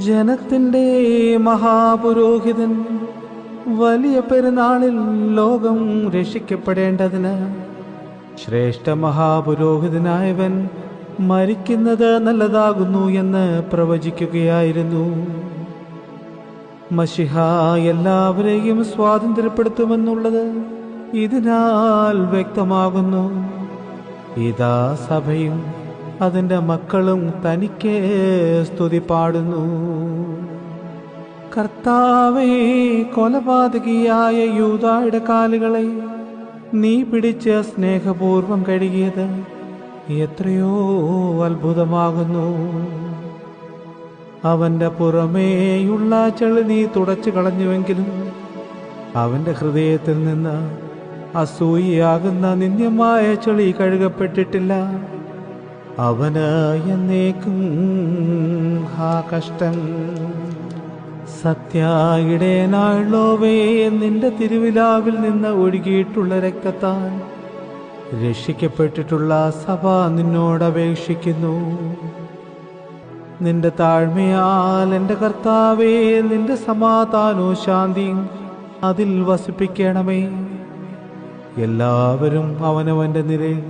ജനത്തിൻ്റെ മഹാപുരോഹിതൻ വലിയ പെരുന്നാളിൽ ലോകം രക്ഷിക്കപ്പെടേണ്ടതിന് ശ്രേഷ്ഠ മഹാപുരോഹിതനായവൻ മരിക്കുന്നത് നല്ലതാകുന്നു എന്ന് പ്രവചിക്കുകയായിരുന്നു. മശിഹ എല്ലാവരെയും സ്വാതന്ത്ര്യപ്പെടുത്തുമെന്നുള്ളത് ഇതിനാൽ വ്യക്തമാകുന്നു. ഇതാ സഭയും അതിൻ്റെ മക്കളും തനിക്ക് സ്തുതി പാടുന്നു. കർത്താവേ, കൊലപാതകിയായ യൂദായുടെ കാലുകളെ നീ പിടിച്ച് സ്നേഹപൂർവം കഴുകിയത് എത്രയോ അത്ഭുതമാകുന്നു. അവൻ്റെ പുറമേയുള്ള ചെളി നീ തുടച്ചു കളഞ്ഞുവെങ്കിലും അവൻ്റെ ഹൃദയത്തിൽ നിന്ന് അസൂയയാകുന്ന നിന്ദ്യമായ ചെളി കഴുകപ്പെട്ടിട്ടില്ല. അവന് എന്നേക്കും കഷ്ടം. സത്യായിടേനായുള്ളോവേ, നിന്റെ തിരുവിലാവിൽ നിന്ന് ഒഴുകിയിട്ടുള്ള രക്തത്താൽ രക്ഷിക്കപ്പെട്ടിട്ടുള്ള സഭ നിന്നോട് അപേക്ഷിക്കുന്നു. നിന്റെ താഴ്മയാൽ എൻ്റെ കർത്താവേ, നിന്റെ സമാധാനവും ശാന്തിയും അതിൽ വസിപ്പിക്കണമേ. എല്ലാവരും അവനവൻ്റെ നിലയിൽ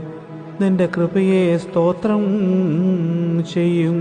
നിന്റെ കൃപയെ സ്തോത്രം ചെയ്യും.